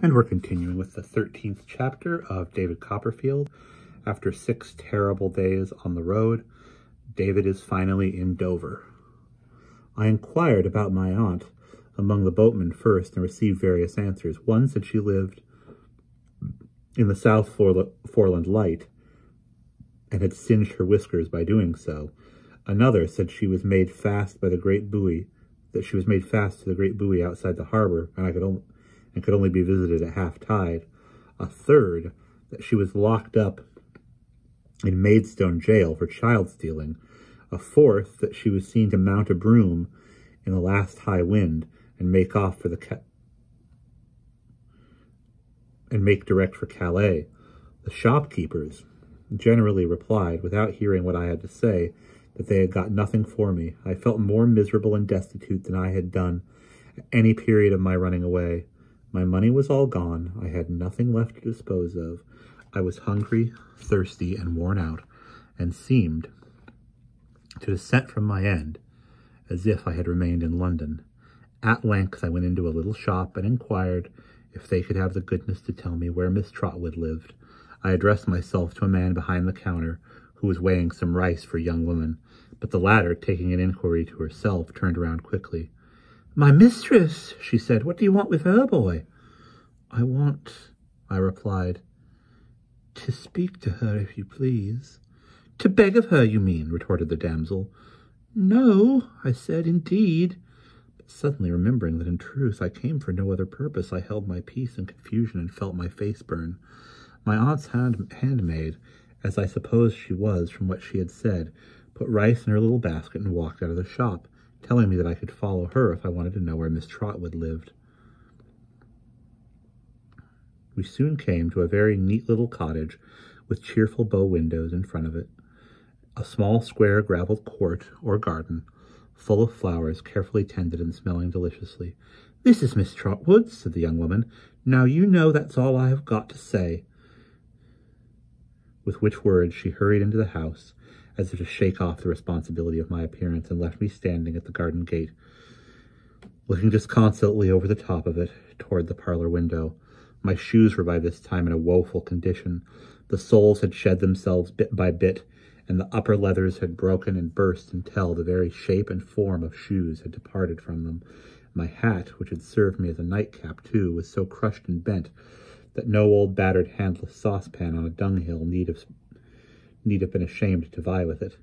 And we're continuing with the 13th chapter of David Copperfield. After 6 terrible days on the road, David is finally in Dover. I inquired about my aunt among the boatmen first and received various answers. One said she lived in the South Foreland Light and had singed her whiskers by doing so. Another said she was made fast by the great buoy, that she was made fast to the great buoy outside the harbor, and could only be visited at half tide. A third, that she was locked up in Maidstone jail for child stealing. A fourth, that she was seen to mount a broom in the last high wind and make off for and make direct for Calais. The shopkeepers generally replied, without hearing what I had to say, that they had got nothing for me. I felt more miserable and destitute than I had done at any period of my running away. My money was all gone. I had nothing left to dispose of. I was hungry, thirsty, and worn out, and seemed to dissent from my end, as if I had remained in London. At length I went into a little shop and inquired if they could have the goodness to tell me where Miss Trotwood lived. I addressed myself to a man behind the counter, who was weighing some rice for a young woman, but the latter, taking an inquiry to herself, turned around quickly. "My mistress," she said. "What do you want with her, boy?" I replied, "to speak to her, if you please." "To beg of her, you mean?" retorted the damsel. "No," I said, "indeed." But suddenly remembering that in truth I came for no other purpose, I held my peace in confusion and felt my face burn. My aunt's handmaid, as I supposed she was from what she had said, put rice in her little basket and walked out of the shop, telling me that I could follow her if I wanted to know where Miss Trotwood lived. We soon came to a very neat little cottage with cheerful bow windows in front of it, a small square gravelled court or garden, full of flowers carefully tended and smelling deliciously. "This is Miss Trotwood," said the young woman. "Now you know that's all I have got to say." With which words she hurried into the house, as if to shake off the responsibility of my appearance, and left me standing at the garden gate, looking disconsolately over the top of it toward the parlor window. My shoes were by this time in a woeful condition. The soles had shed themselves bit by bit, and the upper leathers had broken and burst until the very shape and form of shoes had departed from them. My hat, which had served me as a nightcap too, was so crushed and bent that no old battered handless saucepan on a dunghill need have been ashamed to vie with it.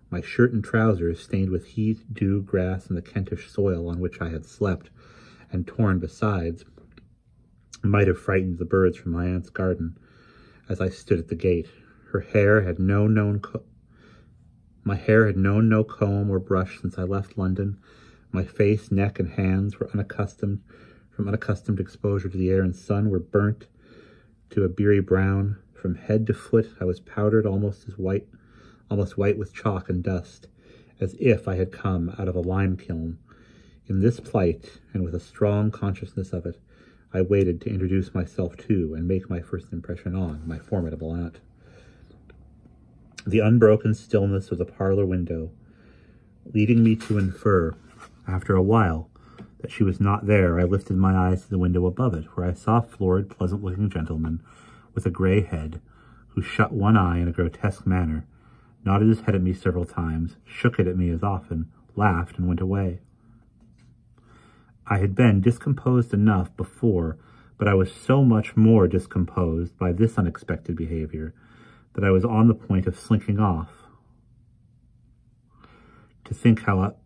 My shirt and trousers, stained with heat, dew, grass, and the Kentish soil on which I had slept, and torn besides, might have frightened the birds from my aunt's garden. As I stood at the gate, my hair had known no comb or brush since I left London. My face, neck, and hands were unaccustomed exposure to the air and sun, were burnt to a beery brown. From head to foot I was powdered almost white with chalk and dust, as if I had come out of a lime kiln. In this plight, and with a strong consciousness of it, I waited to introduce myself to and make my first impression on my formidable aunt. The unbroken stillness of the parlor window, leading me to infer, after a while, that she was not there, I lifted my eyes to the window above it, where I saw a florid, pleasant-looking gentleman with a grey head, who shut one eye in a grotesque manner, nodded his head at me several times, shook it at me as often, laughed, and went away. I had been discomposed enough before, but I was so much more discomposed by this unexpected behavior that I was on the point of slinking off, to think how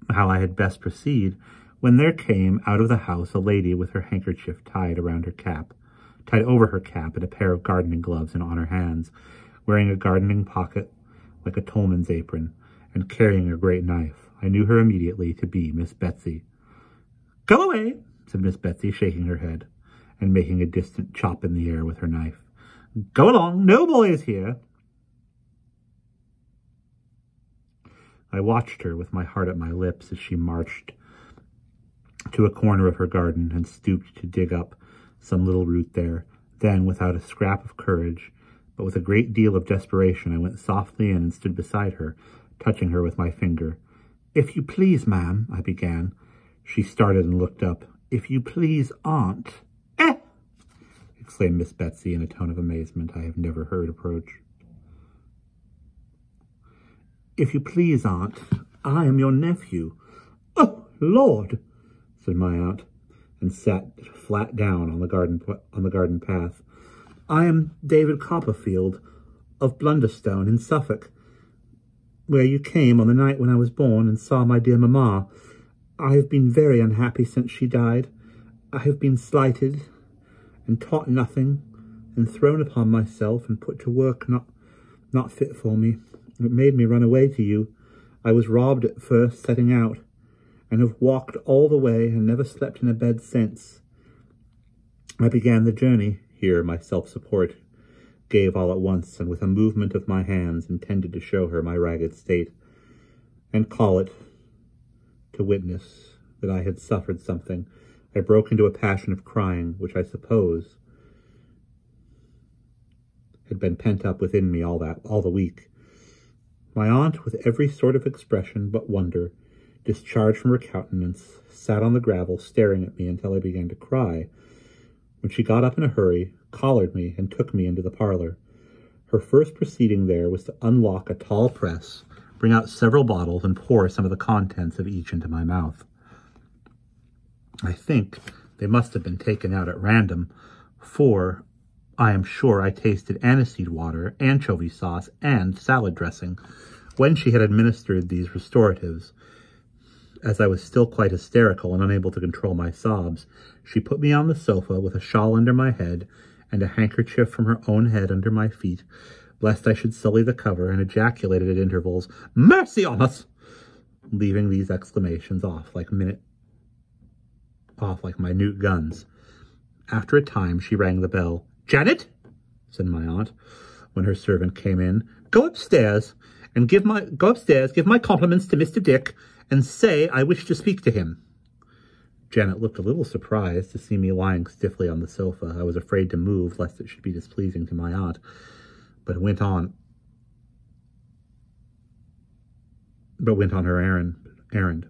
I had best proceed, when there came out of the house a lady with her handkerchief tied over her cap, and a pair of gardening gloves on her hands, wearing a gardening pocket like a tollman's apron, and carrying a great knife. I knew her immediately to be Miss Betsy. "Go away," said Miss Betsy, shaking her head, and making a distant chop in the air with her knife. "Go along, no boys here." I watched her with my heart at my lips as she marched to a corner of her garden and stooped to dig up some little root there. Then, without a scrap of courage, but with a great deal of desperation, I went softly in and stood beside her, touching her with my finger. "If you please, ma'am," I began. She started and looked up. "If you please, aunt." "Eh!" exclaimed Miss Betsy in a tone of amazement I have never heard approached. "If you please, Aunt, I am your nephew." "Oh, Lord," said my aunt, and sat flat down on the garden path. "I am David Copperfield of Blunderstone in Suffolk, where you came on the night when I was born and saw my dear mamma. I have been very unhappy since she died. I have been slighted and taught nothing, and thrown upon myself and put to work not fit for me. It made me run away to you. I was robbed at first setting out, and have walked all the way and never slept in a bed since. I began the journey," here my self-support gave all at once, and with a movement of my hands intended to show her my ragged state, and call it to witness that I had suffered something. I broke into a passion of crying, which I suppose had been pent up within me all the week. My aunt, with every sort of expression but wonder discharged from her countenance, sat on the gravel staring at me until I began to cry, when she got up in a hurry, collared me, and took me into the parlour. Her first proceeding there was to unlock a tall press, bring out several bottles, and pour some of the contents of each into my mouth. I think they must have been taken out at random, for I am sure I tasted aniseed water, anchovy sauce, and salad dressing when she had administered these restoratives. As I was still quite hysterical and unable to control my sobs, she put me on the sofa with a shawl under my head and a handkerchief from her own head under my feet, lest I should sully the cover, and ejaculated at intervals, "Mercy on us!" leaving these exclamations off like minute guns. After a time, she rang the bell. "Janet," said my aunt, when her servant came in, Go upstairs, give my compliments to Mr. Dick, and say I wish to speak to him." Janet looked a little surprised to see me lying stiffly on the sofa. I was afraid to move, lest it should be displeasing to my aunt, but went on her errand.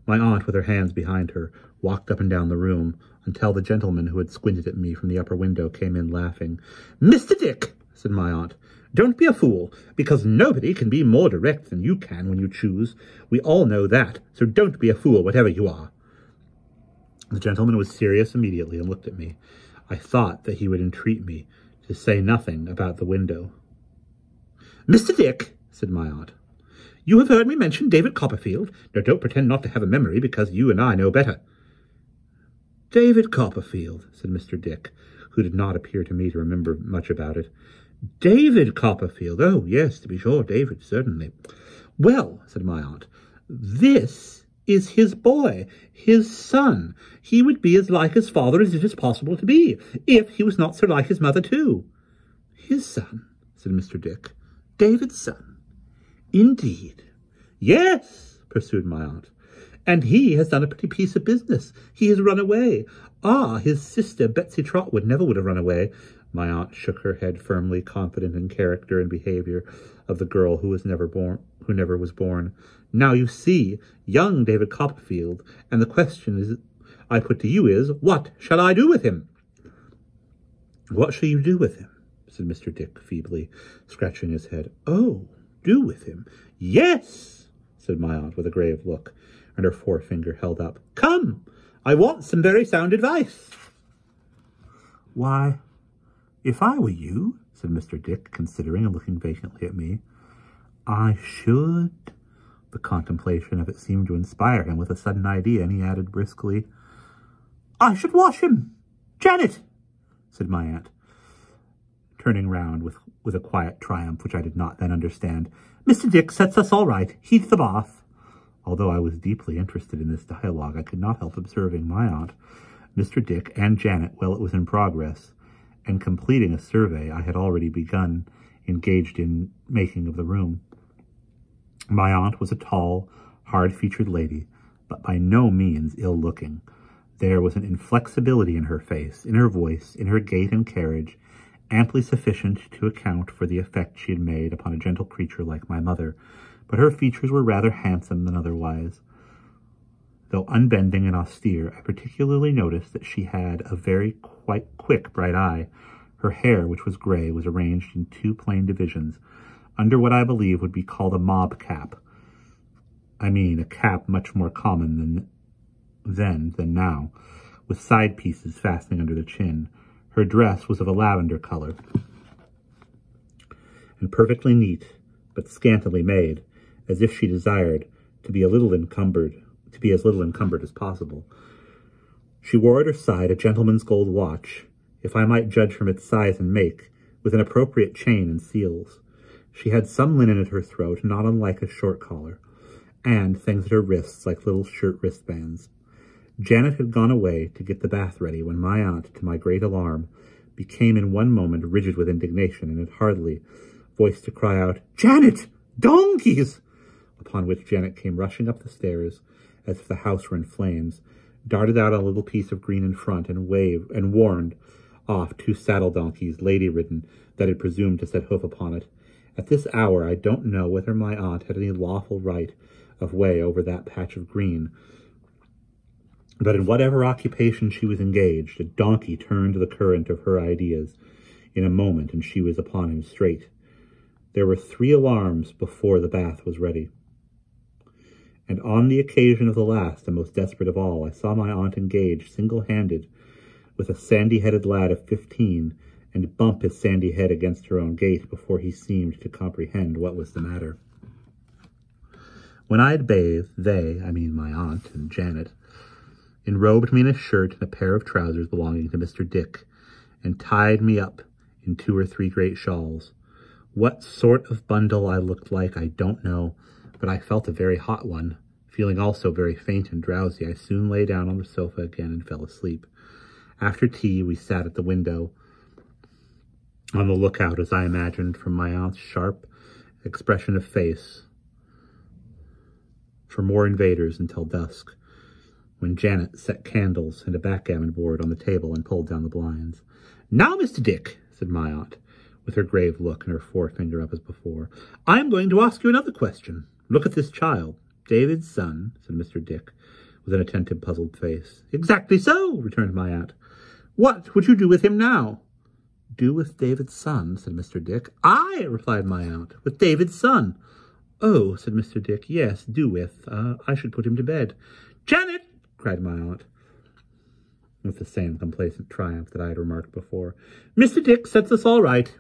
My aunt, with her hands behind her, walked up and down the room until the gentleman who had squinted at me from the upper window came in laughing. "Mr. Dick," said my aunt, "don't be a fool, because nobody can be more direct than you can when you choose. We all know that, so don't be a fool, whatever you are." The gentleman was serious immediately and looked at me. I thought that he would entreat me to say nothing about the window. "Mr. Dick," said my aunt, "you have heard me mention David Copperfield. Now don't pretend not to have a memory, because you and I know better." "David Copperfield," said Mr. Dick, who did not appear to me to remember much about it. "David Copperfield. Oh, yes, to be sure, David, certainly." "Well," said my aunt, "this is his boy, his son. He would be as like his father as it is possible to be, if he was not so like his mother too." "His son," said Mr. Dick. "David's son." "Indeed." "Yes," pursued my aunt, "and he has done a pretty piece of business. He has run away. His sister Betsy Trotwood never would have run away." My aunt shook her head firmly, confident in character and behaviour of the girl who never was born. "Now you see, young David Copperfield, and the question I put to you is, what shall I do with him?" "What shall you do with him?" said Mr. Dick feebly, scratching his head. "Oh, do with him? Yes," said my aunt with a grave look, and her forefinger held up. "Come, I want some very sound advice." "Why, if I were you," said Mr. Dick, considering and looking vacantly at me, "I should—" The contemplation of it seemed to inspire him with a sudden idea, and he added briskly, "I should wash him. Janet," said my aunt, turning round with a quiet triumph which I did not then understand. "Mr. Dick sets us all right. Heat the bath." Although I was deeply interested in this dialogue, I could not help observing my aunt, Mr. Dick, and Janet while it was in progress, and completing a survey I had already begun engaged in making of the room. My aunt was a tall, hard-featured lady, but by no means ill-looking. There was an inflexibility in her face, in her voice, in her gait and carriage, amply sufficient to account for the effect she had made upon a gentle creature like my mother, but her features were rather handsome than otherwise. Though unbending and austere, I particularly noticed that she had a very quick, bright eye. Her hair, which was gray, was arranged in 2 plain divisions, under what I believe would be called a mob cap. I mean, a cap much more common then than now, with side pieces fastening under the chin. Her dress was of a lavender color, and perfectly neat, but scantily made, as if she desired to be as little encumbered as possible. She wore at her side a gentleman's gold watch, if I might judge from its size and make, with an appropriate chain and seals. She had some linen at her throat, not unlike a short collar, and things at her wrists like little shirt wristbands. Janet had gone away to get the bath ready when my aunt, to my great alarm, became in one moment rigid with indignation, and had hardly voice to cry out, "Janet! Donkeys!" Upon which Janet came rushing up the stairs, as if the house were in flames, darted out a little piece of green in front, and warned off 2 saddle donkeys, lady-ridden, that had presumed to set hoof upon it. At this hour I don't know whether my aunt had any lawful right of way over that patch of green, but in whatever occupation she was engaged, a donkey turned the current of her ideas in a moment, and she was upon him straight. There were 3 alarms before the bath was ready, and on the occasion of the last, the most desperate of all, I saw my aunt engaged, single-handed, with a sandy-headed lad of 15, and bump his sandy head against her own gate before he seemed to comprehend what was the matter. When I had bathed, they, I mean my aunt and Janet, enrobed me in a shirt and a pair of trousers belonging to Mr. Dick, and tied me up in 2 or 3 great shawls. What sort of bundle I looked like, I don't know, but I felt a very hot one. Feeling also very faint and drowsy, I soon lay down on the sofa again and fell asleep. After tea, we sat at the window, on the lookout, as I imagined, from my aunt's sharp expression of face, for more invaders until dusk, when Janet set candles and a backgammon board on the table and pulled down the blinds. "Now, Mr. Dick," said my aunt, with her grave look and her forefinger up as before, "I am going to ask you another question. Look at this child." "David's son," said Mr. Dick, with an attentive, puzzled face. "Exactly so," returned my aunt. "What would you do with him now?" "Do with David's son," said Mr. Dick. "Aye," replied my aunt, "with David's son." "Oh," said Mr. Dick, "yes, do with. I should put him to bed." "Janet!" cried my aunt, with the same complacent triumph that I had remarked before. "Mr. Dick sets us all right.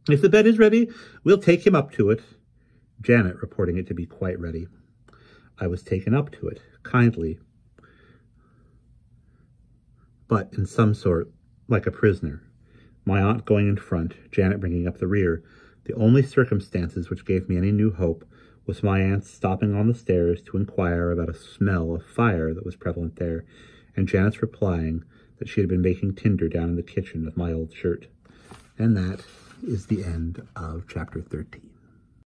If the bed is ready, we'll take him up to it." Janet reporting it to be quite ready. I was taken up to it, kindly, but in some sort like a prisoner, my aunt going in front, Janet bringing up the rear. The only circumstances which gave me any new hope was my aunt's stopping on the stairs to inquire about a smell of fire that was prevalent there, and Janet's replying that she had been making tinder down in the kitchen of my old shirt. And that is the end of chapter 13.